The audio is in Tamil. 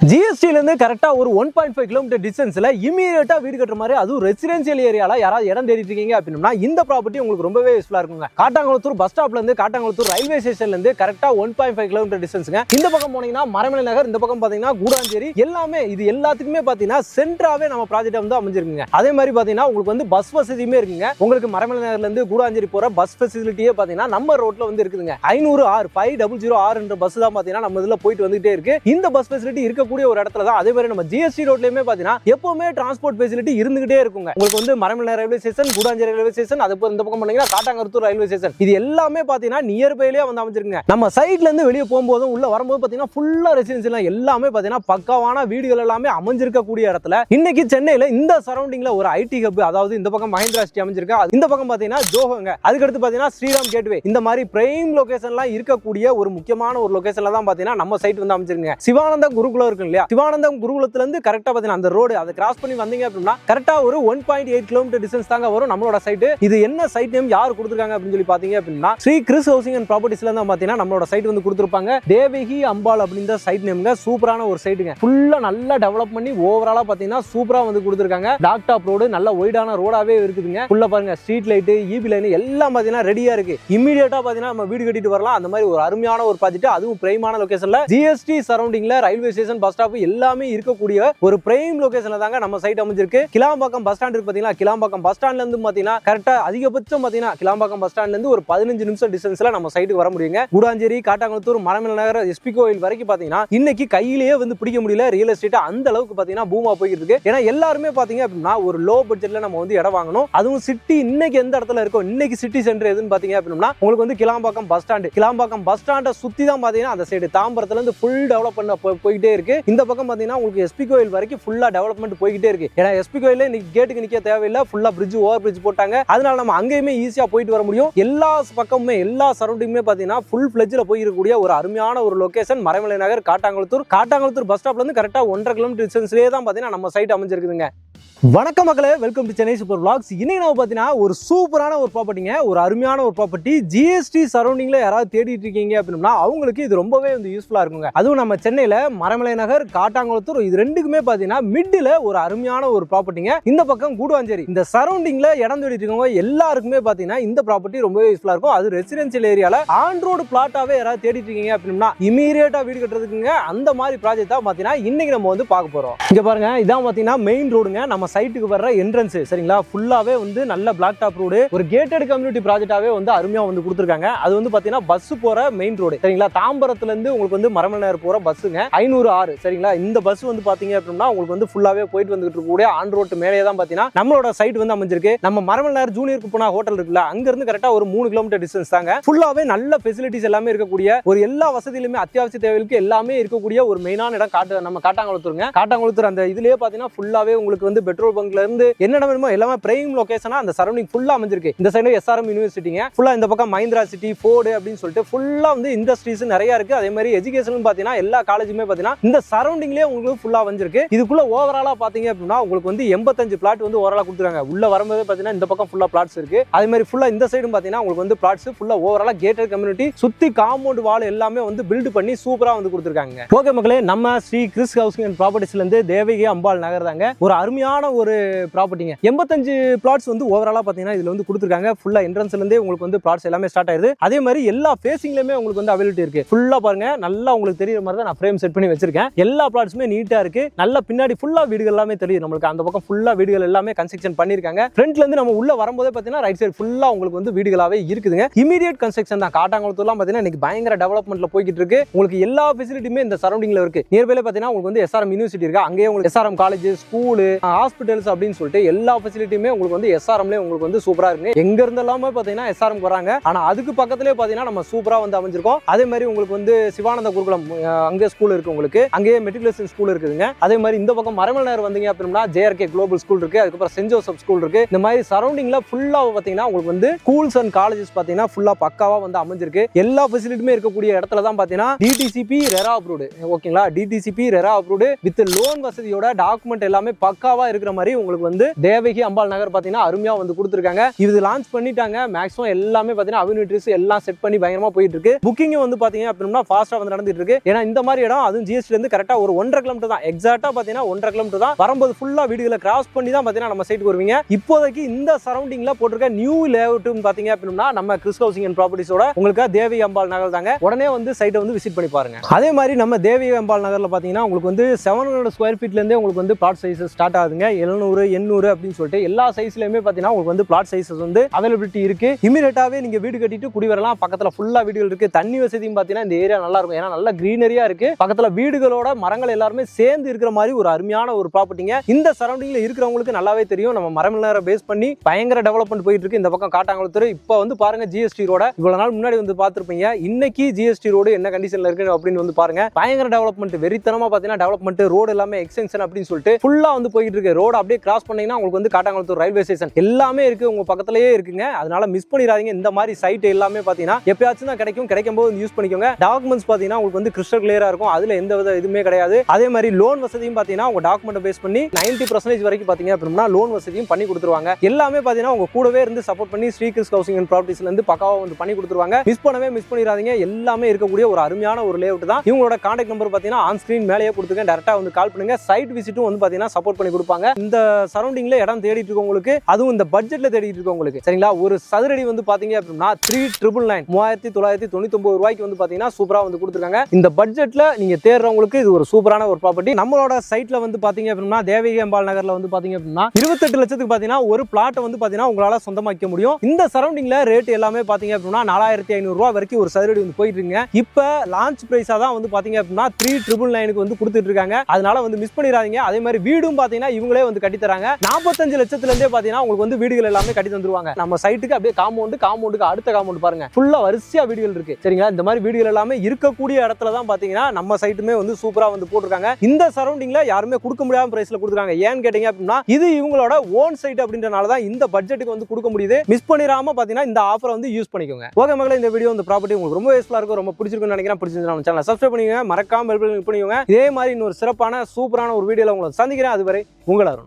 ஜிஎஸ்டில கரெக்டா ஒரு 1.5 கிலோமீட்டர் டிஸ்டன்ஸ்ல இமீடியட்டா வீடு கட்டுற மாதிரி அதுவும் ரெசிடென்சியல் ஏரியால யாராவது இடம் தேடிட்டு இருக்கீங்க அப்படின்னா இந்த ப்ராப்பர்ட்டி உங்களுக்கு ரொம்பவே யூஸ்ஃபுல்லா இருக்குங்க. காட்டாங்குளத்தூர் பஸ் ஸ்டாப்ல இருந்து காட்டாங்குளத்தூர் ரயில்வே ஸ்டேஷன்ல இருந்து கரெக்டா 1.5 கிலோமீட்டர் டிஸ்டன்ஸ்ங்க. இந்த பக்கம் போனீங்கன்னா மரமலை நகர், இந்த பக்கம் பாத்தீங்கன்னா கூடாஞ்சேரி, எல்லாமே இது எல்லாத்துக்குமே பாத்தீங்கன்னா சென்டராவே நம்ம ப்ராஜெக்ட் வந்து அமைஞ்சிருக்குங்க. அதே மாதிரி பாத்தீங்கன்னா உங்களுக்கு வந்து பஸ் வசதியுமே இருக்குங்க. உங்களுக்கு மரமலை நகர்ல இருந்து கூடாஞ்சேரி போற பஸ் ஃபெசிலிட்டியே பாத்தீங்கன்னா நம்ம ரோட்ல வந்து இருக்குதுங்க. 500R 5006 என்ற பஸ் தான் பாத்தீங்கன்னா நம்ம இதுல போயிட்டு வந்துட்டே இருக்கு. இந்த பஸ் ஃபெசிலிட்டி இருக்கக்கூடிய ஒரு இடத்துல தான் அதே மாதிரி நம்ம ஜிஎஸ்டி ரோட்லயுமே பாத்தீங்கன்னா எப்பவுமே டிரான்ஸ்போர்ட் ஃபெசிலிட்டி இருந்துகிட்டே இருக்குங்க. உங்களுக்கு வந்து Maramalai railway station, Koodancheri railway station, அது இந்த பக்கம் பண்ணீங்கன்னா காட்டாங்குளத்தூர் ரயில்வே ஸ்டேஷன், இது எல்லாமே பாத்தீங்கன்னா நியர்பைலயே வந்து அமைஞ்சிருக்குங்க. நம்ம சைட்ல இருந்து வெளியே போகும்போதும் உள்ள வரும்போது பாத்தீங்கன்னா ஃபுல்லா ரெசிடென்சியல் எல்லாமே பாத்தீங்கன்னா பக்காவான வீடுகள் எல்லாமே அமைஞ்சிருக்கக்கூடிய இடத்துல இன்னைக்கு சென்னையில இந்த சரௌண்டிங்ல ஒரு ஐடி ஹப், அதாவது இந்த பக்கம் மஹிந்திரா சிட்டி அமைஞ்சிருக்கு, இந்த பக்கம் பாத்தீங்கன்னா ஜோஹோங்க, அதுக்கடுத்து பாத்தீங்கன்னா ஸ்ரீராம் கேட்வே, இந்த மாதிரி பிரைம் லொகேஷன்லாம் இருக்கக்கூடிய ஒரு முக்கியமான ஒரு லொகேஷன்ல தான் பாத்தீங்கன்னா நம்ம சைட் வந்து அமைஞ்சிருக்குங்க. சிவானந்தம் குருகுலம் இருக்கு இல்லையா, சிவானந்தம் குருகுலத்துல இருந்து கரெக்டா பாத்தீங்கன்னா அந்த ரோடு அதை கிராஸ் பண்ணி வந்தீங்க அப்படின்னா கரெக்டா ஒரு 1.8 கிலோமீட்டர் டிஸ்டன்ஸ் தாங்க வரும் நம்மளோட சைட். இது என்ன சைட் நேம் யார் கொடுத்திருக்காங்க அப்படின்னு சொல்லி பாத்தீங்க அப்படின்னா ஸ்ரீ கிறிஸ் ஹவுசிங் அண்ட் ப்ராப்பர்ட்டிஸ்ல தான் பாத்தீங்கன்னா நம்மளோட சைட் வந்து கொடுத்திருப்பாங்க. தேவகி அம்பாள் அப்படின்ற சைட் நேம்ங்க. சூப்பரான ஒரு சைட்டுங்க. ஃபுல்லா நல்லா டெவலப் பண்ணி ஓவராலா பாத்தீங்கன்னா சூப்பரா வந்து கொடுத்திருக்காங்க. டாக்டாப் ரோடு நல்ல ஒய்டான ரோடாவே இருக்குதுங்க. ஃபுல்லா பாருங்க ஸ்ட்ரீட் லைட், ஈபி லைன் எல்லாம் பாத்தீங்கன்னா ரெடியா இருக்கு. இமிடியேட்டா பாத்தீங்கன்னா நம்ம வீடு கட்டிட்டு வரலாம். அந்த மாதிரி ஒரு அருமையான ஒரு ப்ராஜெக்ட், அதுவும் பிரைமான லொகேஷன்ல ஜிஎஸ்டி சரௌண்டிங்ல ரயில்வே ஸ்டேஷன், பஸ் ஸ்டாப் எல்லாமே இருக்கக்கூடிய ஒரு பிரைம் லொகேஷன்ல தாங்க நம்ம சைட் அமைஞ்சிருக்கு. கிளாம்பாக்கம் பஸ் ஸ்டாண்ட் இருக்கு பாத்தீங்களா, கிளாம்பாக்கம் பஸ் ஸ்டாண்ட்ல இருந்து பாத்தீங்கன்னா கரெக்டா அதிகபட்சம் பாத்தீங்கன்னா கிளாம்பாக்கம் பஸ் ஸ்டாண்ட்ல இருந்து ஒரு 15 நிமிஷம் டிஸ்டன்ஸ்ல நம்ம சைட்டுக்கு வர முடியுங்க. கூடாஞ்சேரி, காட்டாங்குளத்தூர், மரமலை நகர், எஸ்பி கோயில் வரைக்கும் பாத்தீங்கன்னா இன்னைக்கு கையிலேயே வந்து பிடிக்க முடியல ரியல் எஸ்டேட், அந்த அளவுக்கு பாத்தீங்கன்னா பூமா போயிட்டு இருக்கு. ஏன்னா எல்லாருமே பாத்தீங்க அப்படின்னா ஒரு லோ பட்ஜெட்ல நம்ம வந்து இடம் வாங்கணும். அதுவும் சிட்டி இன்னைக்கு எந்த இடத்துல இருக்கும், இன்னைக்கு சிட்டி சென்டர் எதுன்னு பாத்தீங்க அப்படின்னா உங்களுக்கு வந்து Kilambakkam bus stand. Kilambakkam bus ஸ்டாண்டை சுத்தி தான் பாத்தீங்கன்னா அந்த சைடு தாம்பரத்துல இருந்து ஃபுல் டெவலப் பண்ண போயிட்டே இருக்கு. இந்த பக்கம் பாத்தீங்கன்னா உங்களுக்கு எஸ்பி கோயில் வரைக்கும் ஃபுல்லா டெவலப்மெண்ட் போய்கிட்டே இருக்கு. ஏன்னா எஸ்பி கோயில இன்னைக்கு கேட்டுக்கு நிக்க தேவையில்லை, ஃபுல்லா பிரிட்ஜ், ஓவர் பிரிட்ஜ் போட்டாங்க. அதனால நம்ம அங்கேயுமே ஈஸியா போயிட்டு வர முடியும். எல்லா பக்கமுமே எல்லா சரௌண்டிங்குமே பாத்தீங்கன்னா ஃபுல் ஃபிளெஜ்ல போயிருக்கக்கூடிய ஒரு அருமையான ஒரு லொகேஷன் மரமலை நகர், காட்டாங்குளத்தூர் பஸ் ஸ்டாப்ல இருந்து கரெக்டா 1.5 கிலோமீட்டர் டிஸ்டன்ஸ்லயே தான் பாத்தீங்கன்னா நம்ம சைட் அமைஞ்சிருக்குதுங்க. வணக்கம் மக்களே, welcome to Chennai super vlogs. இன்னைக்கு நம்ம பாத்தீங்கன்னா ஒரு சூப்பரான ஒரு ப்ராப்பர்ட்டிங்க, ஒரு அருமையான ஒரு ப்ராப்பர்ட்டி. ஜிஎஸ்டி சரௌண்டிங்ல யாராவது தேடிட்டு இருக்கீங்க அப்படின்னா அவங்களுக்கு இது ரொம்பவே வந்து யூஸ்ஃபுல்லா இருக்குங்க. அதுவும் நம்ம சென்னையில மரமலை நகர், காட்டாங்குளத்தூர் இது ரெண்டுக்குமே பாத்தீங்கன்னா மிடில் ஒரு அருமையான ஒரு ப்ராப்பர்ட்டிங்க. இந்த பக்கம் கூடுவாஞ்சேரி, இந்த சரௌண்டிங்ல இடம் தேடிட்டு இருக்கவங்க எல்லாருக்குமே பாத்தீங்கன்னா இந்த ப்ராப்பர்ட்டி ரொம்பவே யூஸ்ஃபுல்லா இருக்கும். அது ரெசிடென்சியல் ஏரியால ஆன் ரோடு பிளாட்டாவே யாராவது தேடிட்டு இருக்கீங்க அப்படின்னா இமீடியேட்டா வீடு கட்டுறதுக்குங்க அந்த மாதிரி ப்ராஜெக்ட் தான் பாத்தீங்கன்னா இன்னைக்கு நம்ம வந்து பார்க்க போறோம். இங்க பாருங்க, இதான் பாத்தீங்கன்னா மெயின் ரோடுங்க. நம்ம சைட்டுக்கு வர்ற என்ட்ரன்ஸ் சரிங்களா, ஃபுல்லாவே வந்து நல்ல பிளாக் டாப் ரோடு, ஒரு கேட்டட் கம்யூனிட்டி ப்ராஜெக்டாவே வந்து அருமையா வந்து கொடுத்திருக்காங்க. அது வந்து பாத்தீங்கன்னா பஸ் போற மெயின் ரோடு சரிங்களா, தாம்பரத்துல இருந்து உங்களுக்கு வந்து மரமலை நகர் போற பஸ்ஸுங்க 500R சரிங்களா. இந்த பஸ் வந்து பாத்தீங்க அப்படின்னா உங்களுக்கு வந்து ஃபுல்லாவே போயிட்டு வந்துட்டு இருக்கக்கூடிய ஆன் ரோட் மேலே தான் பாத்தீங்கன்னா நம்மளோட சைட் வந்து அமைஞ்சிருக்கு. நம்ம மரமலை நகர் ஜூனியர் குப்பனா ஹோட்டல் இருக்குல்ல, அங்க இருந்து கரெக்டா ஒரு 3 கிலோமீட்டர் டிஸ்டன்ஸ் தாங்க. ஃபுல்லாவே நல்ல ஃபெசிலிட்டிஸ் எல்லாமே இருக்கக்கூடிய ஒரு எல்லா வசதியிலுமே அத்தியாவசிய தேவைகளுக்கு எல்லாமே இருக்கக்கூடிய ஒரு மெயினான இடம் நம்ம காட்டாங்குளத்தூருங்க. காட்டாங்குளத்தூர் அந்த இதுலயே பாத்தீங்கன்னா ஃபுல்லாவே உங்களுக்கு வந்து பெட்ரோல் பங்க்ல இருந்து என்ன வேணுமோ எல்லாமே பிரைம் லொகேஷனா அந்த சரௌண்டிங் ஃபுல்லா அமைஞ்சிருக்கு. இந்த சைடு எஸ்ஆர்எம் யூனிவர்சிட்டிங்க, ஃபுல்லா இந்த பக்கம் மஹிந்திரா சிட்டி, ஃபோர்டு அப்படின்னு சொல்லிட்டு ஃபுல்லா வந்து இண்டஸ்ட்ரீஸ் நிறைய இருக்கு. அதே மாதிரி எஜுகேஷன் பாத்தீங்கன்னா எல்லா காலேஜுமே பாத்தீங்கன்னா இந்த சரௌண்டிங்லயே உங்களுக்கு ஃபுல்லா வந்துருக்கு. இதுக்குள்ள ஓவராலா பாத்தீங்க அப்படின்னா உங்களுக்கு வந்து 85 பிளாட் வந்து ஓவராலா கொடுத்துருக்காங்க. உள்ள வரும்போது பாத்தீங்கன்னா இந்த பக்கம் ஃபுல்லா பிளாட்ஸ் இருக்கு. அதே மாதிரி ஃபுல்லா இந்த சைடும் பாத்தீங்கன்னா உங்களுக்கு வந்து பிளாட்ஸ் ஃபுல்லா ஓவராலா கேட்டட் கம்யூனிட்டி சுத்தி காம்பவுண்ட் வால் எல்லாமே வந்து பில்ட் பண்ணி சூப்பரா வந்து கொடுத்துருக்காங்க. ஓகே மக்களே, நம்ம ஸ்ரீ கிறிஸ் ஹவுசிங் அண்ட் ப்ராப்பர்ட்டிஸ்ல இருந்து தேவகி அம்பாள் நகர் தாங்க ஒரு அருமையான ஒரு ப்ராப்பர்ட்டிங்க. 85 பிளாட்ஸ் வந்து ஓவராலா பாத்தீங்கன்னா இதுல வந்து கொடுத்துருக்காங்க. ஃபுல்லா என்ட்ரன்ஸ்ல இருந்தே உங்களுக்கு வந்து பிளாட்ஸ் எல்லாமே ஸ்டார்ட் ஆயிருது. அதே மாதிரி எல்லா ஃபேசிங்லயுமே உங்களுக்கு வந்து அவைலபிலிட்டி இருக்கு. ஃபுல்லா பாருங்க, நல்லா உங்களுக்கு தெரியுற மாதிரி தான் நான் ஃப்ரேம் செட் பண்ணி வச்சிருக்கேன். எல்லா பிளாட்ஸுமே நீட்டா இருக்கு. நல்லா பின்னாடி ஃபுல்லா வீடுகள் எல்லாமே தெரியும் நம்மளுக்கு. அந்த பக்கம் ஃபுல்லா வீடுகள் எல்லாமே கன்ஸ்ட்ரக்ஷன் பண்ணிருக்காங்க. ஃப்ரண்ட்ல இருந்து நம்ம உள்ள வரும்போதே பாத்தீங்கன்னா ரைட் சைடு ஃபுல்லா உங்களுக்கு வந்து வீடுகளாவே இருக்குதுங்க. இமிடியேட் கன்ஸ்ட்ரக்ஷன் தான். காட்டாங்குளத்தூர்லாம் பாத்தீங்கன்னா இன்னைக்கு பயங்கர டெவலப்மெண்ட்ல போய்கிட்டு இருக்கு. உங்களுக்கு எல்லா ஃபெசிலிட்டியுமே இந்த சரௌண்டிங்ல இருக்கு. நியர்பைல பாத்தீங்கன்னா உங்களுக்கு வந்து எஸ்ஆர்எம் யூனிவர்சிட்டி இருக்கு. அங்கேயே உங்களுக்கு எஸ்ஆர்எம் காலேஜ், ஸ்கூல், ஹாஸ்பிட்டல்ஸ் அப்படின்னு சொல்லிட்டு எல்லா ஃபெசிலிட்டியுமே உங்களுக்கு வந்து எஸ்ஆர்எம்ல உங்களுக்கு வந்து சூப்பரா இருக்கு. எங்க இருந்து எல்லாமே பாத்தீங்கன்னா எஸ்ஆர்எம் வராங்க. ஆனா அதுக்கு பக்கத்துலயே பாத்தீங்கன்னா நம்ம சூப்பரா வந்து அமைஞ்சிருக்கோம். அதே மாதிரி உங்களுக்கு வந்து சிவானந்த குருகுலம் அங்கே ஸ்கூல் இருக்கு. உங்களுக்கு அங்கேயே மெட்ரிகுலேஷன் ஸ்கூல் இருக்குதுங்க. அதே மாதிரி இந்த பக்கம் மரமலை நகர் வந்தீங்க அப்படின்னா ஜேஆர்கே குளோபல் ஸ்கூல் இருக்கு. அதுக்கப்புறம் சென்ட் ஜோசப் ஸ்கூல் இருக்கு. இந்த மாதிரி சரௌண்டிங்ல ஃபுல்லா பாத்தீங்கன்னா உங்களுக்கு வந்து ஸ்கூல்ஸ் அண்ட் காலேஜஸ் பாத்தீங்கன்னா ஃபுல்லா பக்காவா வந்து அமைஞ்சிருக்கு. எல்லா ஃபெசிலிட்டியுமே இருக்கக்கூடிய இடத்துல தான் பாத்தீங்கன்னா டிடிசிபி ரெரா அப்ரூவ்டு ஓகேங்களா. DTCP RERA approved with loan வசதியோட டாக்குமெண்ட் எல்லாமே பக்காவா இருக்கிற மாதிரி உங்களுக்கு வந்து தேவகி அம்பாள் நகர் பாத்தீங்கன்னா அருமையா வந்து கொடுத்துருக்காங்க. இது லான்ச் பண்ணிட்டாங்க. மேக்ஸிமம் எல்லாமே பாத்தீங்கன்னா அவென்யூட்ரிஸ் எல்லாம் செட் பண்ணி பயங்கரமா போயிட்டு இருக்கு. புக்கிங் வந்து பாத்தீங்க அப்படின்னா ஃபாஸ்டா வந்து நடந்துட்டு இருக்கு. ஏன்னா இந்த மாதிரி இடம் அதுவும் ஜிஎஸ்டி இருந்து கரெக்டா ஒரு 1.5 கிலோமீட்டர் தான், எக்ஸாக்டா பாத்தீங்கன்னா 1.5 கிலோமீட்டர் தான். வரும்போது ஃபுல்லா வீடுகளை கிராஸ் பண்ணி தான் பாத்தீங்கன்னா நம்ம சைட்டுக்கு வருவீங்க. இப்போதைக்கு இந்த சரௌண்டிங்ல போட்டிருக்க நியூ லேஅவுட் பாத்தீங்க அப்படின்னா நம்ம கிறிஸ் ஹவுசிங் அண்ட் ப்ராப்பர்ட்டிஸோட உங்களுக்கு தேவகி அம்பாள் நகர் தாங்க. உடனே வந்து சைட்டை வந்து விசிட் பண்ணி பாருங்க. அதே மாதிரி நம்ம தேவகி அம்பாள் நகர்ல பாத்தீங்கன்னா உங்களுக்கு வந்து 700 ஸ்கொயர் ஃபீட்ல இருந்தே உங்களுக்கு வந்து பிளாட் சைஸ் ஸ்டார்ட் ஆகுதுங்க. 700 800 அப்படின்னு சொல்லிட்டு எல்லா சைஸ்லயுமே பாத்தீங்கன்னா உங்களுக்கு வந்து பிளாட் சைஸஸ் வந்து அவைலபிலிட்டி இருக்கு. இமிடியேட்டாவே நீங்க வீடு கட்டிட்டு குடி வரலாம். பக்கத்துல ஃபுல்லா வீடுகள் இருக்கு. தண்ணி வசதியும் பாத்தீங்கன்னா இந்த ஏரியா நல்லா இருக்கும். ஏன்னா நல்ல கிரீனரியா இருக்கு. பக்கத்துல வீடுகளோட மரங்கள் எல்லாருமே சேர்ந்து இருக்கிற மாதிரி ஒரு அருமையான ஒரு ப்ராப்பர்ட்டிங்க. இந்த சரௌண்டிங்ல இருக்கிறவங்களுக்கு நல்லாவே தெரியும். நம்ம மரமலரை பேஸ் பண்ணி பயங்கர டெவலப்மெண்ட் போயிட்டு இருக்கு. இந்த பக்கம் காட்டாங்குளத்தூர் இப்போ வந்து பாருங்க ஜிஎஸ்டி ரோட இவ்வளவு நாள் முன்னாடி வந்து பார்த்திருப்பீங்க. இன்னைக்கு ஜிஎஸ்டி ரோடு என்ன கண்டிஷன்ல இருக்கு அப்படின்னு வந்து பாருங்க. பயங்கர டெவலப்மெண்ட், வெறித்தனமா பாத்தீங்கன்னா டெவலப்மெண்ட், ரோடு எல்லாமே எக்ஸ்டென்ஷன் அப்படின்னு சொல்லிட்டு ஃபுல்லா வந்து போயிட்டு இருக்கு. ரோடு அப்படியே கிராஸ் பண்ணீங்கன்னா உங்களுக்கு வந்து காட்டாங்குளத்தூர் ரயில்வே ஸ்டேஷன் எல்லாமே இருக்கு, உங்க பக்கத்திலேயே இருக்குங்க. அதனால மிஸ் பண்ணிடாதீங்க. இந்த மாதிரி சைட் எல்லாமே பாத்தீங்கன்னா எப்பயாச்சும் தான் கிடைக்கும். கிடைக்கும் போது யூஸ் பண்ணிக்கோங்க. டாக்குமெண்ட்ஸ் பாத்தீங்கன்னா உங்களுக்கு வந்து கிறிஸ்டல் கிளியரா இருக்கும். அதுல எந்த வித இதுவுமே கிடையாது. அதே மாதிரி லோன் வசதியும் பாத்தீங்கன்னா உங்க டாக்குமெண்ட் பேஸ் பண்ணி 90% வரைக்கும் பாத்தீங்க அப்படின்னா லோன் வசதியும் பண்ணி கொடுத்துருவாங்க. எல்லாமே பாத்தீங்கன்னா உங்க கூடவே இருந்து சப்போர்ட் பண்ணி ஸ்ரீ கிறிஸ் ஹவுசிங் அண்ட் ப்ராப்பர்ட்டிஸ்ல இருந்து பக்காவா வந்து பண்ணி கொடுத்துருவாங்க. மிஸ் பண்ணிடாதீங்க. எல்லாமே இருக்கக்கூடிய ஒரு அருமையான ஒரு லேஅவுட் தான். இவங்களோட கான்டாக்ட் நம்பர் பாத்தீங்கன்னா ஆன் ஸ்கிரீன் மேலேயே கொடுத்துருக்கேன். டைரக்டா வந்து கால் பண்ணுங்க. சைட் விசிட்டும் வந்து பாத்தீங்கன்னா சப்போர்ட் பண்ணி கொடுப்பாங்க. இந்த சரௌண்டிங்ல இடம் தேடிட்டு இருக்கவங்களுக்கு, அதுவும் இந்த பட்ஜெட்ல தேடிட்டு இருக்கவங்களுக்கு சரிங்களா, ஒரு சதுரடி வந்து பாத்தீங்க அப்படின்னா 3999 3999 ரூபாய்க்கு வந்து பாத்தீங்கன்னா சூப்பரா வந்து கொடுத்துருக்காங்க. இந்த பட்ஜெட்ல நீங்க தேடுறவங்களுக்கு இது ஒரு சூப்பரான ஒரு ப்ராப்பர்ட்டி. நம்மளோட சைட்ல வந்து பாத்தீங்க அப்படின்னா தேவகி அம்பாள் நகர்ல வந்து பாத்தீங்க அப்படின்னா 28 லட்சத்துக்கு பாத்தீங்கன்னா ஒரு பிளாட் வந்து பாத்தீங்கன்னா உங்களால சொந்தமாக்க முடியும். இந்த சரௌண்டிங்ல ரேட் எல்லாமே பாத்தீங்க அப்படின்னா 4500 ரூபாய் வரைக்கும் ஒரு சதுரடி வந்து போயிட்டு இருக்குங்க. இப்ப லான்ச் பிரைஸா தான் வந்து பாத்தீங்க அப்படின்னா 3999 வந்து கொடுத்துட்டு இருக்காங்க. அதனால வந்து மிஸ் பண்ணிடாதீங்க. அதே மாதிரி வீடும் பாத்தீங்கன்னா இவங்களே வந்து கட்டி தராங்க. 45 லட்சத்துல இருந்தே பாத்தீங்கன்னா உங்களுக்கு வந்து வீடுகள் எல்லாமே கட்டி தந்துருவாங்க. நம்ம சைட்டுக்கு அப்படியே காம்பவுண்டுக்கு அடுத்த காம்பவுண்ட் பாருங்க, ஃபுல்லா வரிசையா வீடுகள் இருக்கு சரிங்களா. இந்த மாதிரி வீடுகள் எல்லாமே இருக்கக்கூடிய இடத்துல தான் பாத்தீங்கன்னா நம்ம சைட்டுமே வந்து சூப்பரா வந்து போட்டுருக்காங்க. இந்த சரௌண்டிங்ல யாருமே கொடுக்க முடியாத பிரைஸ்ல கொடுத்துருக்காங்க. ஏன்னு கேட்டீங்க அப்படின்னா இது இவங்களோட ஓன் சைட் அப்படின்றனால தான் இந்த பட்ஜெட்டுக்கு வந்து கொடுக்க முடியுது. மிஸ் பண்ணிராம பாத்தீங்கன்னா இந்த ஆஃபரை வந்து யூஸ் பண்ணிக்கோங்க. ஓகே மக்களே, இந்த வீடியோ இந்த ப்ராப்பர்ட்டி உங்களுக்கு ரொம்ப யூஸ்ஃபுல்லா இருக்கும், ரொம்ப பிடிச்சிருக்கும்னு நினைக்கிறேன். பிடிச்சிருந்தா நம்ம சேனலை சப்ஸ்கிரைப் பண்ணிக்கோங்க, மறக்காம பெல் பட்டன் கிளிக் பண்ணிக்கோங்க. இதே மாதிரி இன்னொரு சிறப்பான சூப்பரான ஒரு வீடியோல உங்களை சந்திக்கிறேன். அதுவரை உங்கள் அருண்.